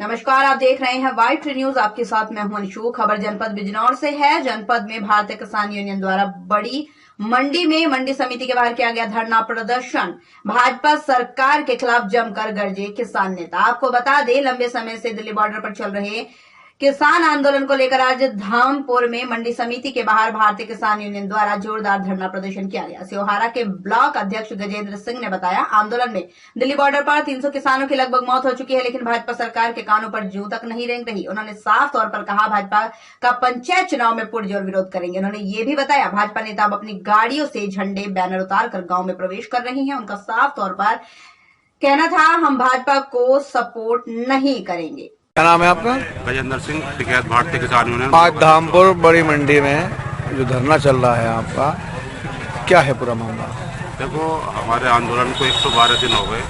नमस्कार, आप देख रहे हैं वाइट न्यूज। आपके साथ मैं हूं अंशु। खबर जनपद बिजनौर से है। जनपद में भारतीय किसान यूनियन द्वारा बड़ी मंडी में मंडी समिति के बाहर किया गया धरना प्रदर्शन। भाजपा सरकार के खिलाफ जमकर गरजे किसान नेता। आपको बता दें, लंबे समय से दिल्ली बॉर्डर पर चल रहे किसान आंदोलन को लेकर आज धामपुर में मंडी समिति के बाहर भारतीय किसान यूनियन द्वारा जोरदार धरना प्रदर्शन किया गया। सिहोहारा के ब्लॉक अध्यक्ष गजेंद्र सिंह ने बताया, आंदोलन में दिल्ली बॉर्डर पर 300 किसानों की लगभग मौत हो चुकी है, लेकिन भाजपा सरकार के कानों पर जूं तक नहीं रेंग रही। उन्होंने साफ तौर पर कहा, भाजपा का पंचायत चुनाव में पुरजोर विरोध करेंगे। उन्होंने ये भी बताया, भाजपा नेता अब अपनी गाड़ियों से झंडे बैनर उतार कर गांव में प्रवेश कर रही हैं। उनका साफ तौर पर कहना था, हम भाजपा को सपोर्ट नहीं करेंगे। क्या नाम है आपका? गजेंद्र सिंह, टिकैत भारतीय किसान यूनियन। आज धामपुर बड़ी मंडी में जो धरना चल रहा है आपका, क्या है पूरा मामला? देखो, हमारे आंदोलन को 112 दिन हो गए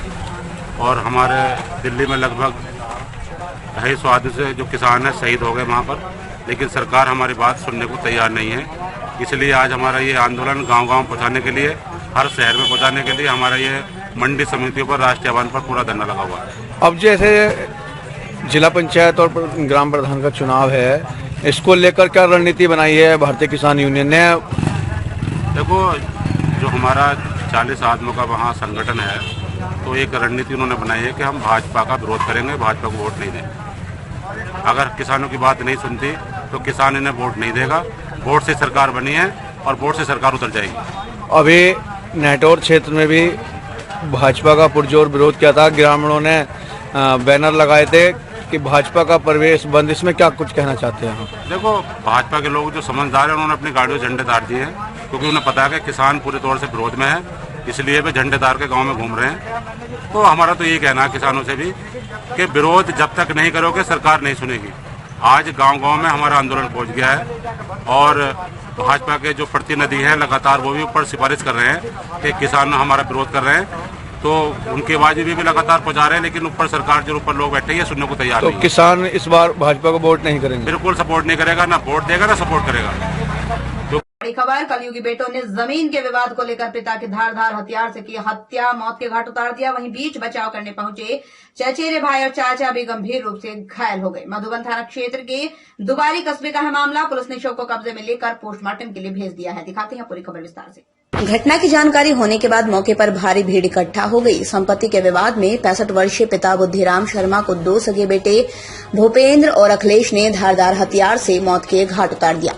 और हमारे दिल्ली में लगभग 250 आदमी से जो किसान हैं शहीद हो गए वहाँ पर, लेकिन सरकार हमारी बात सुनने को तैयार नहीं है। इसलिए आज हमारा ये आंदोलन गांव-गांव पहुँचाने के लिए, हर शहर में पहुँचाने के लिए हमारा ये मंडी समितियों पर, राष्ट्रीय भवन पर पूरा धरना लगा हुआ है। अब जैसे जिला पंचायत और ग्राम प्रधान का चुनाव है, इसको लेकर क्या रणनीति बनाई है भारतीय किसान यूनियन ने? देखो, जो हमारा 40 आदमियों का वहाँ संगठन है, तो एक रणनीति उन्होंने बनाई है कि हम भाजपा का विरोध करेंगे, भाजपा को वोट नहीं देंगे। अगर किसानों की बात नहीं सुनती तो किसान इन्हें वोट नहीं देगा। वोट से सरकार बनी है और वोट से सरकार उतर जाएगी। अभी नेटौर क्षेत्र में भी भाजपा का पुरजोर विरोध किया था। ग्रामीणों ने बैनर लगाए थे कि भाजपा का प्रवेश बंद। इसमें क्या कुछ कहना चाहते हैं? देखो, भाजपा के लोग जो समझदार हैं, उन्होंने अपनी गाड़ियों झंडे तार दिए हैं, क्योंकि उन्हें पता है कि किसान पूरे तौर से विरोध में है, इसलिए वे झंडे तार के गांव में घूम रहे हैं। तो हमारा तो यही कहना है किसानों से भी कि विरोध जब तक नहीं करोगे सरकार नहीं सुनेगी। आज गांव-गांव में हमारा आंदोलन पहुंच गया है और भाजपा के जो प्रतिनिधि हैं लगातार वो भी ऊपर सिफारिश कर रहे हैं कि किसान हमारा विरोध कर रहे हैं, तो उनकी आवाज भी लगातार पहुंचा रहे हैं, लेकिन ऊपर सरकार जो ऊपर लोग बैठे हैं सुनने को तैयार नहीं है। तो किसान इस बार भाजपा को वोट नहीं करेंगे? बिल्कुल सपोर्ट नहीं करेगा, ना वोट देगा ना सपोर्ट करेगा। बड़ी खबर, कलयुगी बेटों ने जमीन के विवाद को लेकर पिता के धारदार हथियार से की हत्या, मौत के घाट उतार दिया। वहीं बीच बचाव करने पहुंचे चचेरे भाई और चाचा भी गंभीर रूप से घायल हो गए। मधुबन थाना क्षेत्र के दुबारी कस्बे का है मामला। पुलिस ने शव को कब्जे में लेकर पोस्टमार्टम के लिए भेज दिया है। दिखाते हैं पूरी खबर विस्तार से। घटना की जानकारी होने के बाद मौके पर भारी भीड़ इकट्ठा हो गई। संपत्ति के विवाद में 65 वर्षीय पिता बुद्धिराम शर्मा को 2 सगे बेटे भूपेंद्र और अखिलेश ने धारदार हथियार से मौत के घाट उतार दिया।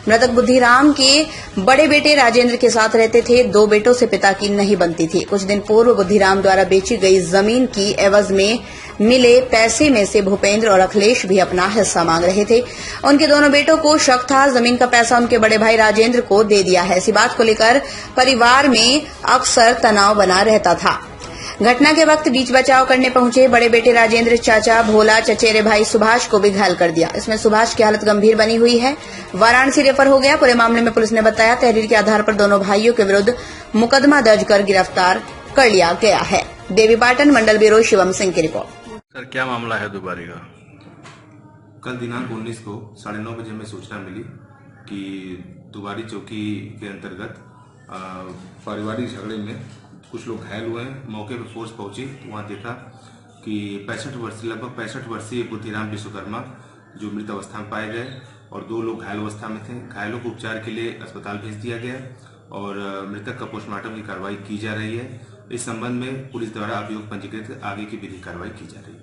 मृतक बुद्धिराम के बड़े बेटे राजेंद्र के साथ रहते थे। 2 बेटों से पिता की नहीं बनती थी। कुछ दिन पूर्व बुद्धिराम द्वारा बेची गई जमीन की एवज में मिले पैसे में से भूपेंद्र और अखिलेश भी अपना हिस्सा मांग रहे थे। उनके दोनों बेटों को शक था जमीन का पैसा उनके बड़े भाई राजेंद्र को दे दिया है। इसी बात को लेकर परिवार में अक्सर तनाव बना रहता था। घटना के वक्त बीच बचाव करने पहुंचे बड़े बेटे राजेंद्र, चाचा भोला, चचेरे भाई सुभाष को भी घायल कर दिया। इसमें सुभाष की हालत गंभीर बनी हुई है, वाराणसी रेफर हो गया। पूरे मामले में पुलिस ने बताया, तहरीर के आधार पर दोनों भाइयों के विरुद्ध मुकदमा दर्ज कर गिरफ्तार कर लिया गया है। देवीपाटन मंडल ब्यूरो शिवम सिंह की रिपोर्ट। सर, क्या मामला है दुबारी का? कल दिनांक 19 को 9:30 बजे में सूचना मिली कि दुबारी चौकी के अंतर्गत पारिवारिक झगड़े में कुछ लोग घायल हुए हैं। मौके पर फोर्स पहुंची तो वहां देखा कि लगभग 65 वर्षीय बुद्धिराम विश्वकर्मा जो मृत अवस्था में पाए गए और 2 लोग घायल अवस्था में थे। घायलों को उपचार के लिए अस्पताल भेज दिया गया और मृतक का पोस्टमार्टम की कार्रवाई की जा रही है। इस संबंध में पुलिस द्वारा अभियोग पंजीकृत आगे की विधिक कार्रवाई की जा रही है।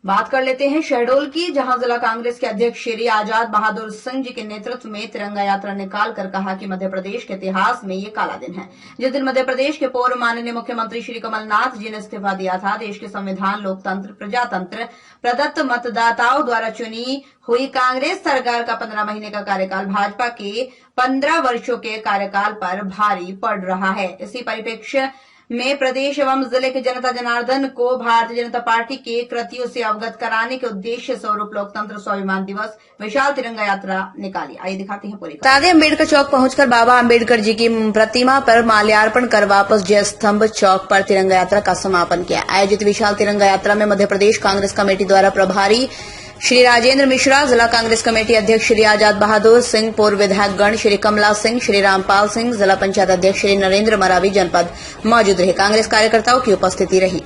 बात कर लेते हैं शहडोल की, जहां जिला कांग्रेस के अध्यक्ष श्री आजाद बहादुर सिंह जी के नेतृत्व में तिरंगा यात्रा निकाल कर कहा कि मध्य प्रदेश के इतिहास में ये काला दिन है। जिस दिन मध्य प्रदेश के पूर्व माननीय मुख्यमंत्री श्री कमलनाथ जी ने इस्तीफा दिया था, देश के संविधान, लोकतंत्र, प्रजातंत्र प्रदत्त मतदाताओं द्वारा चुनी हुई कांग्रेस सरकार का 15 महीने का कार्यकाल भाजपा के 15 वर्षों के कार्यकाल पर भारी पड़ रहा है। इसी परिप्रेक्ष्य में प्रदेश एवं जिले के जनता जनार्दन को भारतीय जनता पार्टी के कृतियों से अवगत कराने के उद्देश्य स्वरूप लोकतंत्र स्वाभिमान दिवस विशाल तिरंगा यात्रा निकाली। आइए दिखाते हैं पूरी। तादे अम्बेडकर चौक पहुंचकर बाबा अम्बेडकर जी की प्रतिमा पर माल्यार्पण कर वापस जय स्तंभ चौक पर तिरंगा यात्रा का समापन किया। आयोजित विशाल तिरंगा यात्रा में मध्य प्रदेश कांग्रेस कमेटी द्वारा प्रभारी श्री राजेंद्र मिश्रा, जिला कांग्रेस कमेटी अध्यक्ष श्री आजाद बहादुर सिंह, पूर्व विधायक गण श्री कमला सिंह, श्री रामपाल सिंह, जिला पंचायत अध्यक्ष श्री नरेंद्र मरावी जनपद मौजूद रहे। कांग्रेस कार्यकर्ताओं की उपस्थिति रही।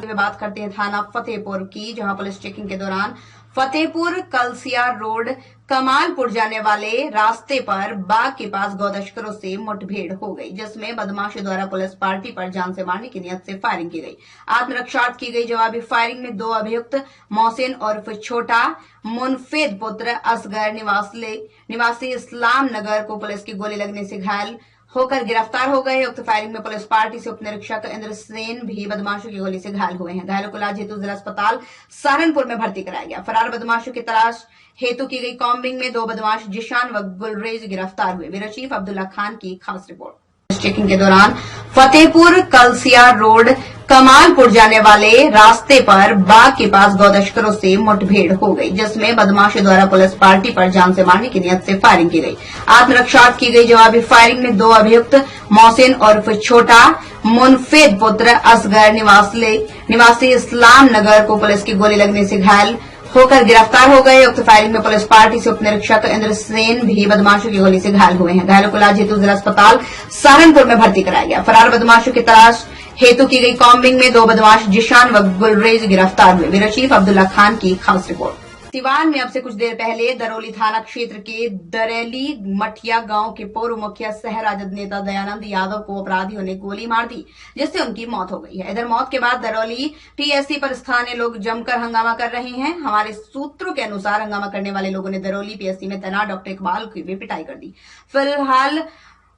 हुए बात करते हैं थाना फतेहपुर की, जहां पुलिस चेकिंग के दौरान फतेहपुर कलसिया रोड कमालपुर जाने वाले रास्ते पर बाग के पास गौ तस्करों से मुठभेड़ हो गई, जिसमें बदमाशों द्वारा पुलिस पार्टी पर जान से मारने की नियत से फायरिंग की गई। आत्मरक्षार्थ की गई जवाबी फायरिंग में 2 अभियुक्त मोहसिन और छोटा मुनफेद पुत्र असगर निवासी इस्लाम नगर को पुलिस की गोली लगने से घायल होकर गिरफ्तार हो गए। उक्त फायरिंग में पुलिस पार्टी से उप निरीक्षक इंद्र सेन भी बदमाशों की गोली से घायल हुए हैं। घायलों को इलाज हेतु जिला अस्पताल सहारनपुर में भर्ती कराया गया। फरार बदमाशों की तलाश हेतु की गई कॉम्बिंग में 2 बदमाश जिशान व गुलरेज गिरफ्तार हुए। ब्यूरो चीफ अब्दुल्ला खान की खास रिपोर्ट। चेकिंग के दौरान फतेहपुर कलसिया रोड कमालपुर जाने वाले रास्ते पर बाग के पास गौ तस्करों से मुठभेड़ हो गई, जिसमें बदमाशों द्वारा पुलिस पार्टी पर जान से मारने की नियत से फायरिंग की गई। आत्मरक्षार्थ की गई जवाबी फायरिंग में 2 अभियुक्त मोहसिन और छोटा मुनफेद पुत्र असगर निवासी इस्लाम नगर को पुलिस की गोली लगने से घायल होकर गिरफ्तार हो गए। उक्त फायरिंग में पुलिस पार्टी से उप निरीक्षक इंद्र सेन भी बदमाशों की गोली से घायल हुए हैं। घायलों को इलाज हेतु जिला अस्पताल सहारनपुर में भर्ती कराया गया। फरार बदमाशों की तलाश हेतु की गई कॉम्बिंग में 2 बदमाश जिशान व गुलरेज गिरफ्तार हुए। ब्यूरो चीफ अब्दुल्ला खान की खास रिपोर्ट। सिवान में अब से कुछ देर पहले दरौली थाना क्षेत्र के दरेली मठिया गांव के पूर्व मुखिया सह राजद नेता दयानंद यादव को अपराधियों ने गोली मार दी, जिससे उनकी मौत हो गई है। इधर मौत के बाद दरौली पीएससी पर स्थानीय लोग जमकर हंगामा कर रहे हैं। हमारे सूत्रों के अनुसार हंगामा करने वाले लोगों ने दरौली पीएससी में तैनात डॉक्टर इकबाल की भी पिटाई कर दी। फिलहाल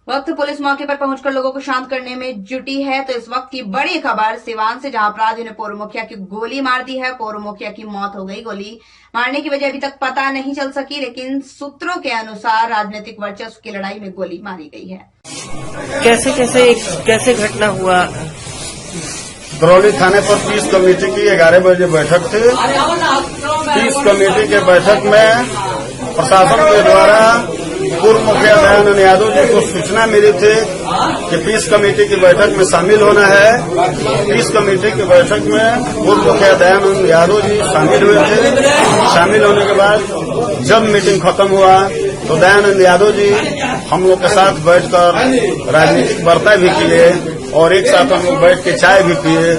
वक्त पुलिस मौके पर पहुंचकर लोगों को शांत करने में जुटी है। तो इस वक्त की बड़ी खबर सिवान से, जहां अपराधियों ने पूर्व मुखिया की गोली मार दी है। पूर्व मुखिया की मौत हो गई। गोली मारने की वजह अभी तक पता नहीं चल सकी, लेकिन सूत्रों के अनुसार राजनीतिक वर्चस्व की लड़ाई में गोली मारी गई है। कैसे घटना हुआ? दरौली थाने पर पीस कमेटी की 11 बजे बैठक थी। पीस कमेटी के बैठक में प्रशासन के द्वारा पूर्व मुखिया दयानंद यादव जी को सूचना मिली थी कि पीस कमेटी की बैठक में शामिल होना है। पीस कमेटी की बैठक में पूर्व मुखिया दयानंद यादव जी शामिल हुए थे। शामिल होने के बाद जब मीटिंग खत्म हुआ तो दयानंद यादव जी हम लोग के साथ बैठकर राजनीतिक वार्ता भी किए और एक साथ हम लोग बैठ के चाय भी पिए।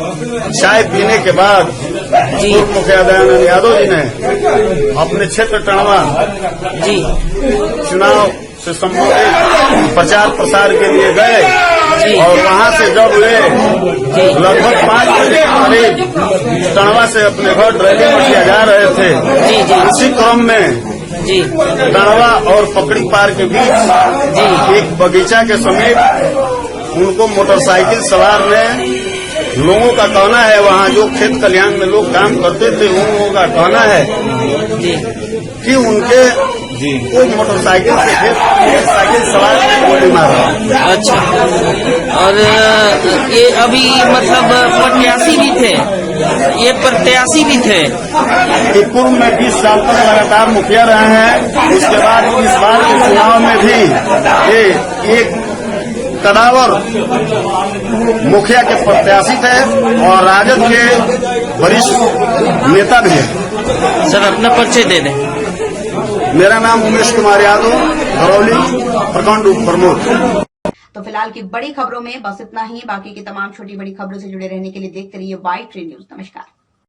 चाय पीने के बाद पूर्व मुखिया दयानंद यादव जी ने अपने क्षेत्र टणवा चुनाव से संबंधित प्रचार प्रसार के लिए गए और वहां से जब वे लगभग 5 बजे के करीब टणवा से अपने घर दरौली मठिया जा रहे थे, उसी क्रम में टणवा और पकड़ी पार के बीच एक बगीचा के समीप उनको मोटरसाइकिल सवार ने, लोगों का कहना है वहाँ जो खेत खलिहान में लोग काम करते थे उन लोगों का कहना है कि उनके वो मोटरसाइकिल से साइकिल सवार गोली मारा। अच्छा, और ये अभी मतलब प्रत्याशी भी थे, ये प्रत्याशी भी थे। पूर्व में 20 साल तक लगातार मुखिया रहे हैं। उसके बाद इस बार के चुनाव में भी ये एक कदावर मुखिया के प्रत्याशी थे और राजद के वरिष्ठ नेता भी हैं। सर अपना परिचय दे दें। मेरा नाम उमेश कुमार यादव, दरौली प्रखंड उप प्रमुख। तो फिलहाल की बड़ी खबरों में बस इतना ही। बाकी की तमाम छोटी बड़ी खबरों से जुड़े रहने के लिए देखते रहिए वाई ट्री न्यूज। नमस्कार।